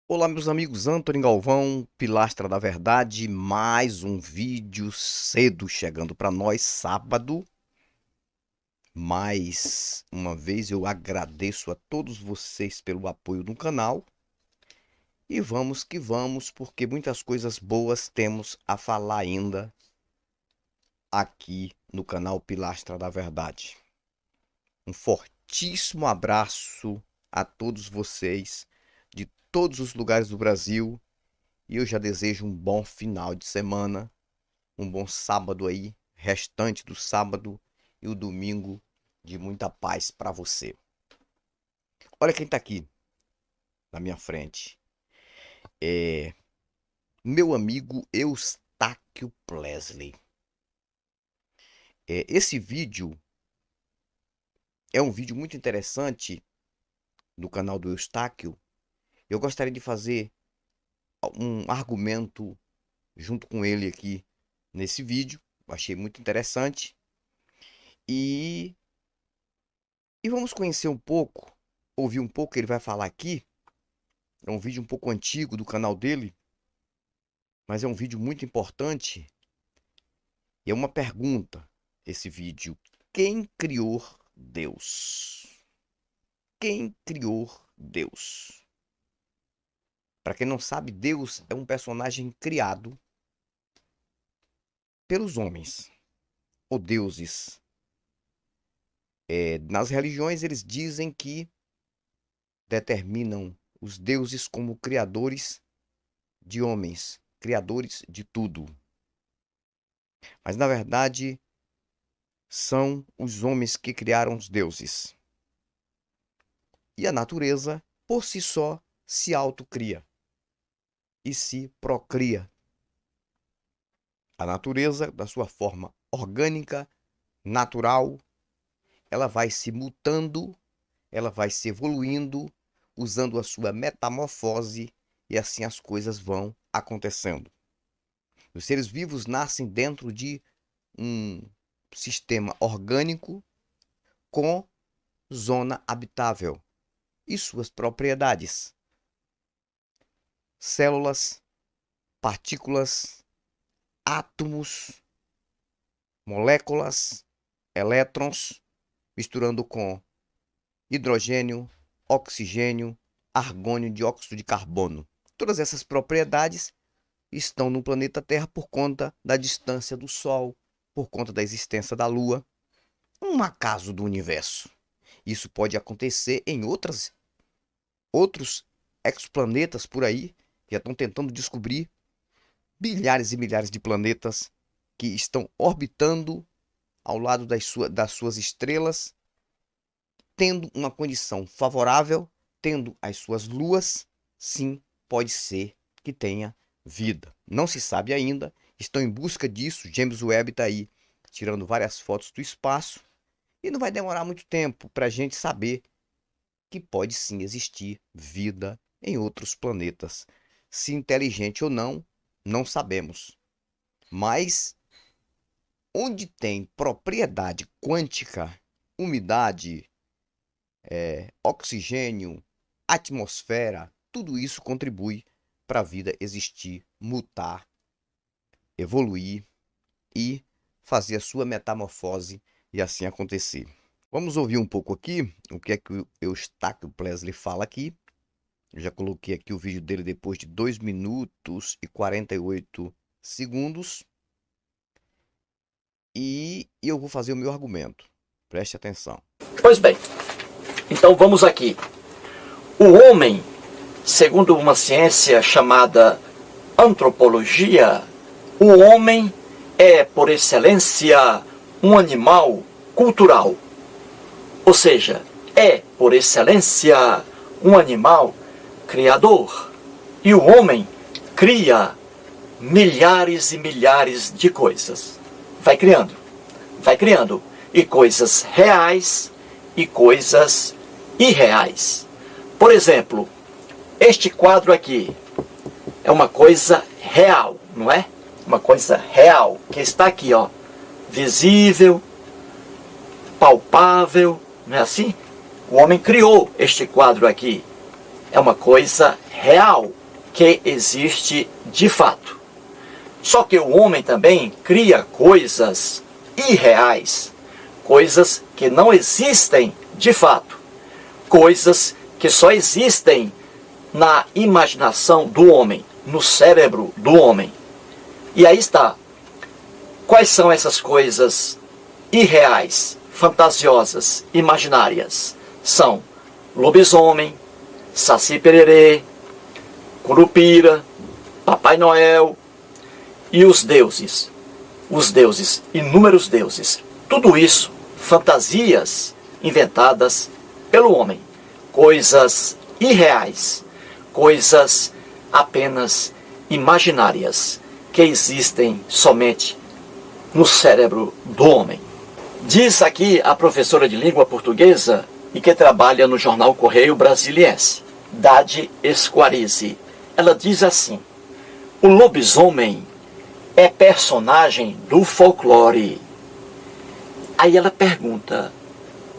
Olá, meus amigos, Antônio Galvão, Pilastra da Verdade, mais um vídeo cedo chegando para nós, sábado. Mais uma vez eu agradeço a todos vocês pelo apoio no canal. E vamos que vamos, porque muitas coisas boas temos a falar ainda aqui no canal Pilastra da Verdade. Um fortíssimo abraço a todos vocês de todos os lugares do Brasil. E eu já desejo um bom final de semana, um bom sábado aí, restante do sábado e o domingo de muita paz para você. Olha quem está aqui na minha frente. É meu amigo Eustáquio Plesley. Esse vídeo é um vídeo muito interessante do canal do Eustáquio. Eu gostaria de fazer um argumento junto com ele aqui nesse vídeo. Achei muito interessante. E vamos conhecer um pouco, ouvir um pouco o que ele vai falar aqui. É um vídeo um pouco antigo do canal dele, mas é um vídeo muito importante. E é uma pergunta, esse vídeo. Quem criou Deus? Quem criou Deus? Para quem não sabe, Deus é um personagem criado pelos homens, ou deuses. Nas religiões, eles dizem que determinam os deuses como criadores de homens, criadores de tudo. Mas, na verdade, são os homens que criaram os deuses. E a natureza, por si só, se autocria e se procria. A natureza, da sua forma orgânica, natural, ela vai se mutando, ela vai se evoluindo, usando a sua metamorfose, e assim as coisas vão acontecendo. Os seres vivos nascem dentro de um sistema orgânico com zona habitável e suas propriedades. Células, partículas, átomos, moléculas, elétrons, misturando com hidrogênio, oxigênio, argônio, dióxido de carbono. Todas essas propriedades estão no planeta Terra por conta da distância do Sol, por conta da existência da Lua, um acaso do universo. Isso pode acontecer em outros exoplanetas por aí, já estão tentando descobrir bilhares e milhares de planetas que estão orbitando ao lado das suas estrelas, tendo uma condição favorável, tendo as suas luas. Sim, pode ser que tenha vida. Não se sabe ainda, estão em busca disso. James Webb está aí tirando várias fotos do espaço e não vai demorar muito tempo para a gente saber que pode sim existir vida em outros planetas. Se inteligente ou não, não sabemos. Mas onde tem propriedade quântica, umidade, oxigênio, atmosfera, tudo isso contribui para a vida existir, mutar, evoluir e fazer a sua metamorfose e assim acontecer. Vamos ouvir um pouco aqui o que é que o Eustáquio Plesley fala aqui. Eu já coloquei aqui o vídeo dele depois de 2 minutos e 48 segundos. E eu vou fazer o meu argumento. Preste atenção. Pois bem, então vamos aqui. O homem, segundo uma ciência chamada antropologia, o homem é, por excelência, um animal cultural. Ou seja, é, por excelência, um animal criador. E o homem cria milhares e milhares de coisas. Vai criando. E coisas reais e coisas irreais. Por exemplo, este quadro aqui é uma coisa real, não é? Uma coisa real, que está aqui, ó, visível, palpável, não é assim? O homem criou este quadro aqui. é uma coisa real, que existe de fato. Só que o homem também cria coisas irreais, coisas que não existem de fato, coisas que só existem na imaginação do homem, no cérebro do homem. E aí está. Quais são essas coisas irreais, fantasiosas, imaginárias? São lobisomem, Saci Pererê, Curupira, Papai Noel e os deuses, inúmeros deuses. Tudo isso, fantasias inventadas pelo homem, coisas irreais, coisas apenas imaginárias, que existem somente no cérebro do homem. Diz aqui a professora de língua portuguesa e que trabalha no jornal Correio Brasiliense, Dade Esquarize. Ela diz assim: o lobisomem é personagem do folclore. Aí ela pergunta: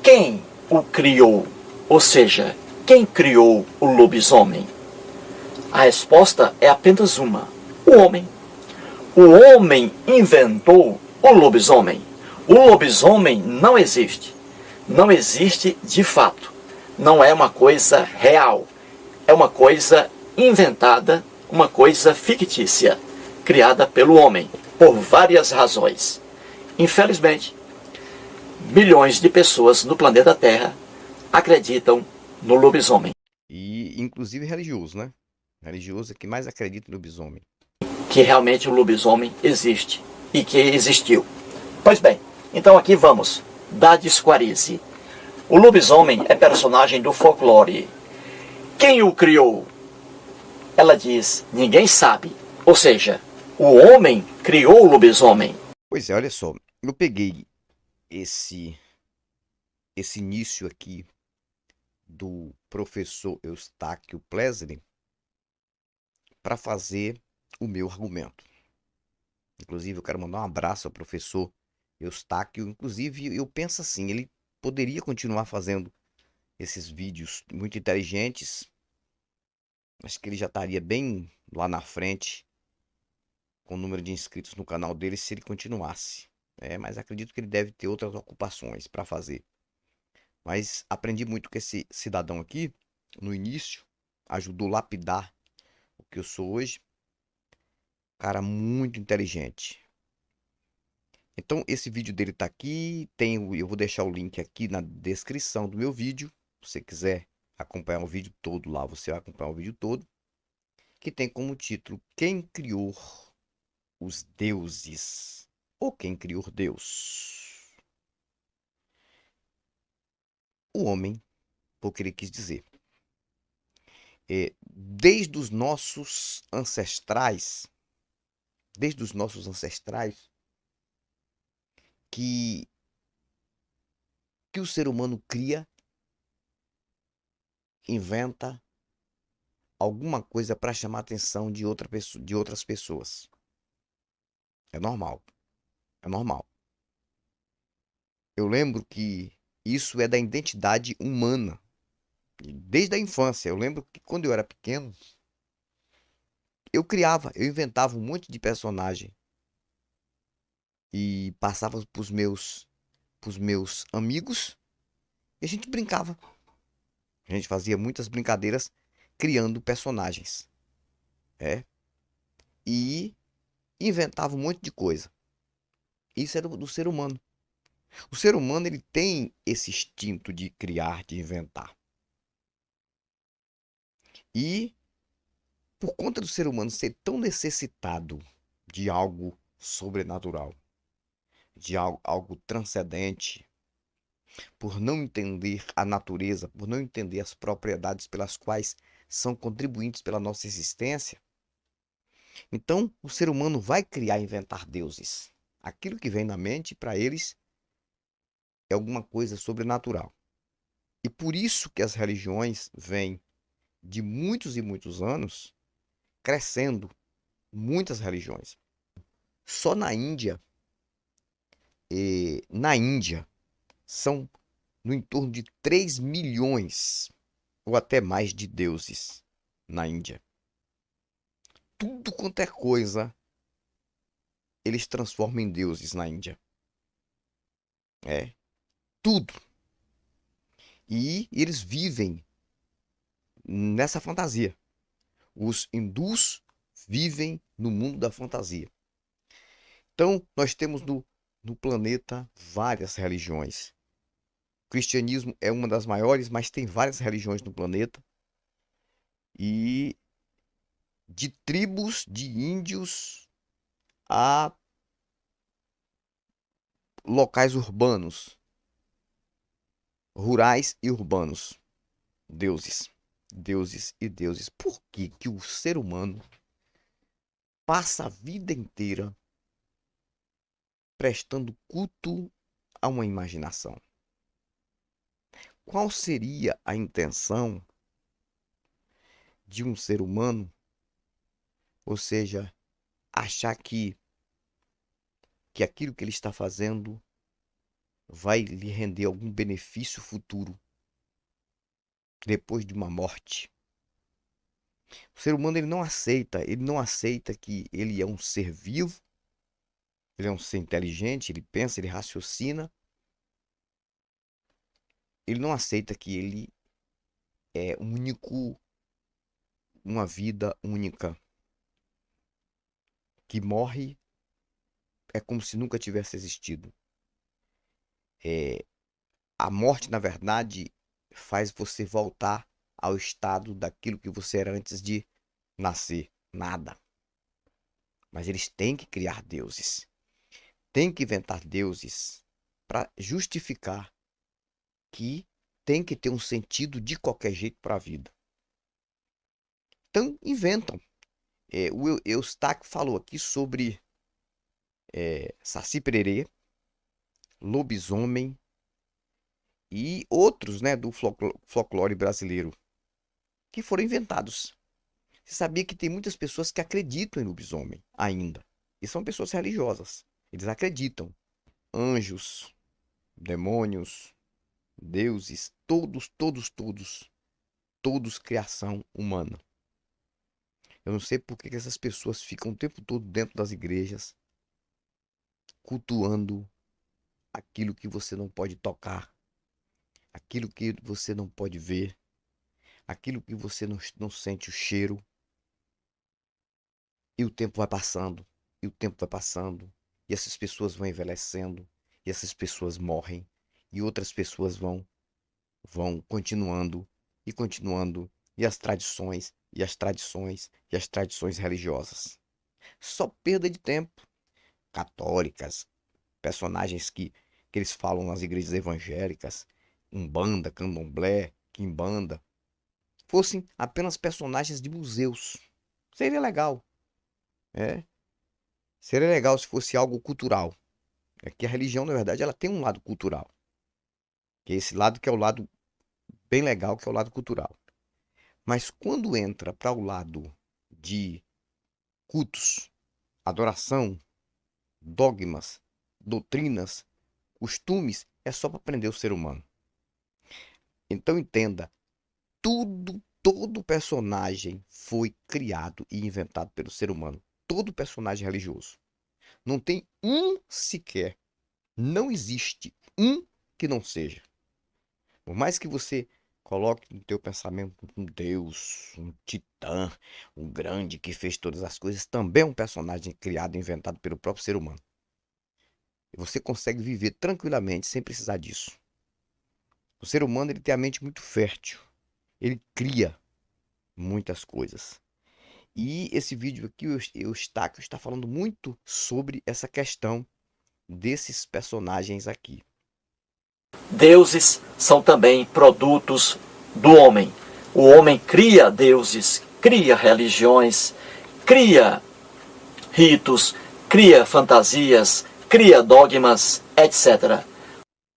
quem o criou? Ou seja, quem criou o lobisomem? A resposta é apenas uma: o homem. O homem inventou o lobisomem. O lobisomem não existe. Não existe de fato. Não é uma coisa real. É uma coisa inventada, uma coisa fictícia, criada pelo homem, por várias razões. Infelizmente, milhões de pessoas no planeta Terra acreditam no lobisomem. E inclusive religioso, né? Religioso é que mais acredita no lobisomem. Que realmente o lobisomem existe e que existiu. Pois bem, então aqui vamos. Dade Esquarize. O lobisomem é personagem do folclore. Quem o criou? Ela diz: ninguém sabe. Ou seja, o homem criou o lobisomem. Pois é, olha só. Eu peguei esse início aqui do professor Eustáquio Plesner para fazer o meu argumento. Inclusive, eu quero mandar um abraço ao professor Eustáquio. Inclusive, eu penso assim, ele poderia continuar fazendo esses vídeos muito inteligentes. Acho que ele já estaria bem lá na frente com o número de inscritos no canal dele se ele continuasse. Mas acredito que ele deve ter outras ocupações para fazer. Mas aprendi muito com esse cidadão aqui no início. Ajudou a lapidar o que eu sou hoje. Cara muito inteligente. Então esse vídeo dele tá aqui. Eu vou deixar o link aqui na descrição do meu vídeo. Se você quiser acompanhar o vídeo todo lá, você vai acompanhar o vídeo todo. Que tem como título: Quem criou os deuses? Ou quem criou Deus? O homem, foi o que ele quis dizer. Desde os nossos ancestrais, que o ser humano cria, inventa alguma coisa para chamar a atenção de outras pessoas. É normal. É normal. Eu lembro que isso é da identidade humana. Desde a infância. Eu lembro que quando eu era pequeno, eu inventava um monte de personagem. E passava pros meus amigos e a gente brincava. A gente fazia muitas brincadeiras criando personagens. E inventava um monte de coisa. Isso é do ser humano. O ser humano ele tem esse instinto de criar, de inventar. E por conta do ser humano ser tão necessitado de algo sobrenatural, de algo transcendente, por não entender a natureza, por não entender as propriedades pelas quais são contribuintes pela nossa existência, então o ser humano vai criar e inventar deuses. Aquilo que vem na mente para eles é alguma coisa sobrenatural. E por isso que as religiões vêm de muitos e muitos anos crescendo, muitas religiões. Só na Índia são no entorno de 3 milhões ou até mais de deuses na Índia. Tudo quanto é coisa, eles transformam em deuses na Índia. É, tudo. E eles vivem nessa fantasia. Os hindus vivem no mundo da fantasia. Então, nós temos no planeta várias religiões. O cristianismo é uma das maiores, mas tem várias religiões no planeta. E de tribos de índios a locais urbanos, rurais e urbanos. Deuses, deuses e deuses. Por que que o ser humano passa a vida inteira prestando culto a uma imaginação? Qual seria a intenção de um ser humano, ou seja, achar que aquilo que ele está fazendo vai lhe render algum benefício futuro depois de uma morte? O ser humano ele não aceita que ele é um ser vivo, ele é um ser inteligente, ele pensa, ele raciocina. Ele não aceita que ele é único, uma vida única, que morre é como se nunca tivesse existido. É, a morte, na verdade, faz você voltar ao estado daquilo que você era antes de nascer. Nada. Mas eles têm que criar deuses. Têm que inventar deuses para justificar que tem que ter um sentido de qualquer jeito para a vida. Então, inventam. O Eustáquio falou aqui sobre Saci Pererê, lobisomem e outros, né, do folclore brasileiro que foram inventados. Você sabia que tem muitas pessoas que acreditam em lobisomem ainda? E são pessoas religiosas. Eles acreditam. Anjos, demônios, deuses, todos criação humana. Eu não sei por que essas pessoas ficam o tempo todo dentro das igrejas, cultuando aquilo que você não pode tocar, aquilo que você não pode ver, aquilo que você não sente o cheiro. E o tempo vai passando, e o tempo vai passando, e essas pessoas vão envelhecendo, e essas pessoas morrem, e outras pessoas vão continuando e continuando, e as tradições, e as tradições, e as tradições religiosas. Só perda de tempo. Católicas, personagens que eles falam nas igrejas evangélicas, Umbanda, Candomblé, Quimbanda, fossem apenas personagens de museus. Seria legal, é. Seria legal se fosse algo cultural. É que a religião, na verdade, ela tem um lado cultural. Que é esse lado que é o lado bem legal, que é o lado cultural. Mas quando entra para o lado de cultos, adoração, dogmas, doutrinas, costumes, é só para prender o ser humano. Então entenda, todo personagem foi criado e inventado pelo ser humano. Todo personagem religioso. Não tem um sequer, não existe um que não seja. Por mais que você coloque no teu pensamento um Deus, um titã, um grande que fez todas as coisas, também é um personagem criado e inventado pelo próprio ser humano. E você consegue viver tranquilamente sem precisar disso. O ser humano ele tem a mente muito fértil. Ele cria muitas coisas. E esse vídeo aqui, o Eustáquio está falando muito sobre essa questão desses personagens aqui. Deuses são também produtos do homem. O homem cria deuses, cria religiões, cria ritos, cria fantasias, cria dogmas, etc.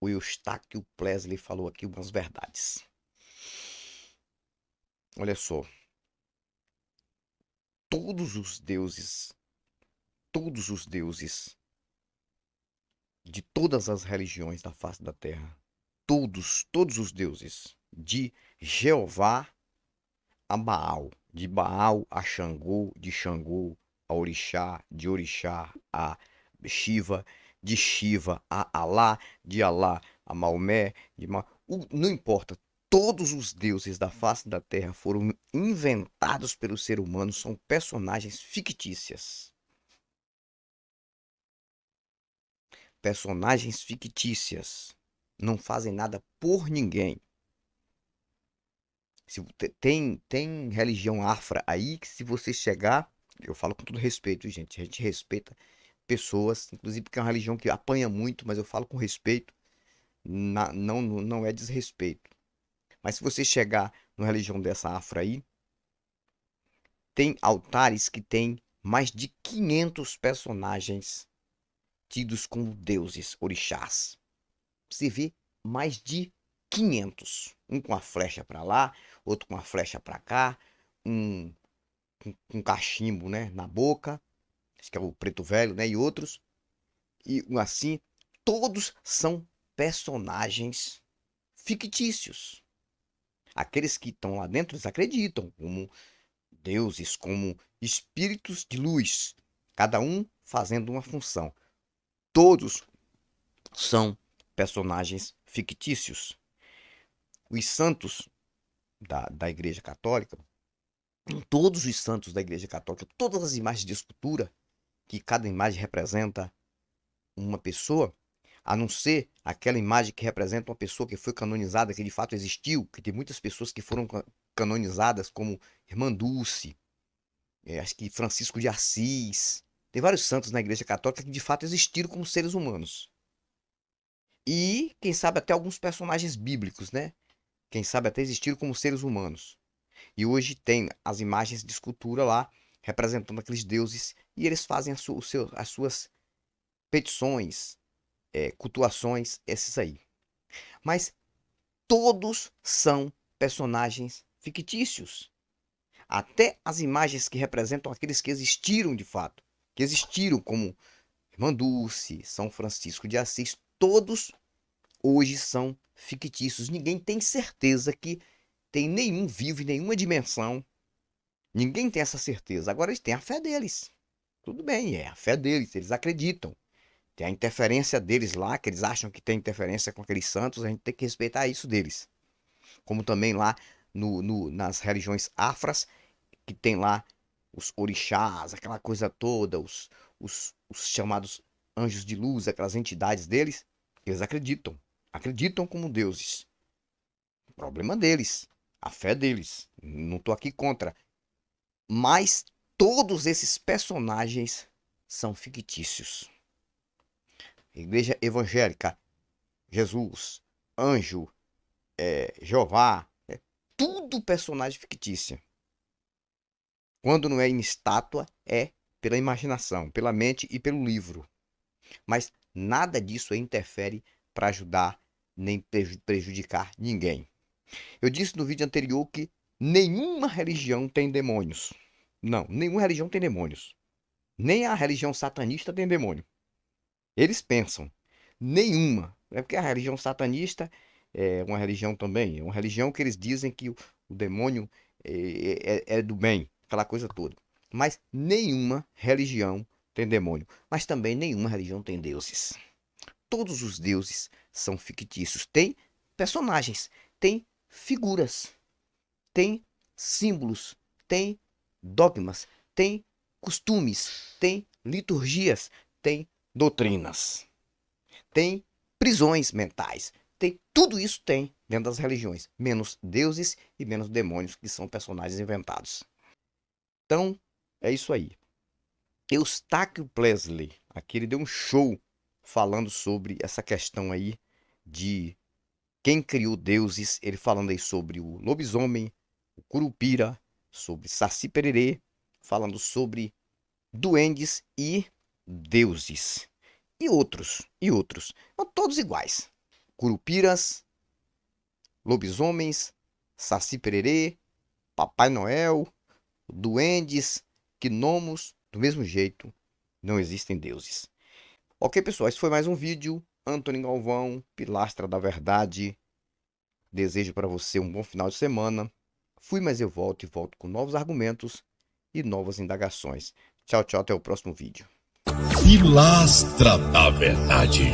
O Eustáquio Plesley falou aqui umas verdades. Olha só, todos os deuses, todos os deuses de todas as religiões da face da terra, todos os deuses de Jeová a Baal, de Baal a Xangô, de Xangô a Orixá, de Orixá a Shiva, de Shiva a Alá, de Alá a Maomé, não importa. Todos os deuses da face da terra foram inventados pelo ser humano, são personagens fictícias. Personagens fictícias. Não fazem nada por ninguém. Tem religião afra aí que se você chegar, eu falo com todo respeito, gente. A gente respeita pessoas, inclusive porque é uma religião que apanha muito, mas eu falo com respeito, não é desrespeito. Mas se você chegar numa religião dessa afra aí, tem altares que tem mais de 500 personagens tidos como deuses, orixás. Você vê mais de 500. Um com a flecha para lá, outro com a flecha para cá, um com cachimbo, né, na boca, acho que é o preto velho, né, e outros. E assim, todos são personagens fictícios. Aqueles que estão lá dentro, eles acreditam como deuses, como espíritos de luz, cada um fazendo uma função. Todos são personagens fictícios. Os santos da Igreja Católica, todos os santos da Igreja Católica, todas as imagens de escultura, que cada imagem representa uma pessoa, a não ser aquela imagem que representa uma pessoa que foi canonizada, que de fato existiu, que tem muitas pessoas que foram canonizadas, como Irmã Dulce, acho que Francisco de Assis. Tem vários santos na Igreja Católica que de fato existiram como seres humanos. E, quem sabe, até alguns personagens bíblicos, né? Quem sabe até existiram como seres humanos. E hoje tem as imagens de escultura lá, representando aqueles deuses, e eles fazem as suas petições, cultuações, esses aí. Mas todos são personagens fictícios. Até as imagens que representam aqueles que existiram de fato, que existiram como Irmã Dulce, São Francisco de Assis, todos hoje são fictícios. Ninguém tem certeza que tem nenhum vivo em nenhuma dimensão. Ninguém tem essa certeza. Agora eles têm a fé deles. Tudo bem, é a fé deles, eles acreditam. Tem a interferência deles lá, que eles acham que tem interferência com aqueles santos, a gente tem que respeitar isso deles. Como também lá nas religiões afras, que tem lá os orixás, aquela coisa toda, os chamados anjos de luz, aquelas entidades deles, eles acreditam. Acreditam como deuses. O problema deles, a fé deles. Não estou aqui contra. Mas todos esses personagens são fictícios. Igreja evangélica, Jesus, anjo, Jeová, tudo personagem fictício. Quando não é em estátua, é pela imaginação, pela mente e pelo livro. Mas nada disso interfere para ajudar nem prejudicar ninguém. Eu disse no vídeo anterior que nenhuma religião tem demônios. Não, nenhuma religião tem demônios. Nem a religião satanista tem demônio. Eles pensam. Nenhuma. É porque a religião satanista é uma religião também. É uma religião que eles dizem que o demônio é do bem. Aquela coisa toda. Mas nenhuma religião tem demônio. Mas também nenhuma religião tem deuses. Todos os deuses são fictícios. Tem personagens. Tem figuras. Tem símbolos. Tem dogmas. Tem costumes. Tem liturgias. Tem doutrinas. Tem prisões mentais. Tem tudo isso tem dentro das religiões, menos deuses e menos demônios, que são personagens inventados. Então, é isso aí. Eustáquio Presley, aqui ele deu um show falando sobre essa questão aí de quem criou deuses, ele falando aí sobre o lobisomem, o curupira, sobre Saci Pererê, falando sobre duendes e deuses. E outros. São todos iguais. Curupiras, lobisomens, Saci Pererê, Papai Noel, duendes, gnomos, do mesmo jeito, não existem deuses. Ok, pessoal, esse foi mais um vídeo. Antônio Galvão, Pilastra da Verdade. Desejo para você um bom final de semana. Fui, mas eu volto e volto com novos argumentos e novas indagações. Tchau, tchau, até o próximo vídeo. Pilastra da Verdade.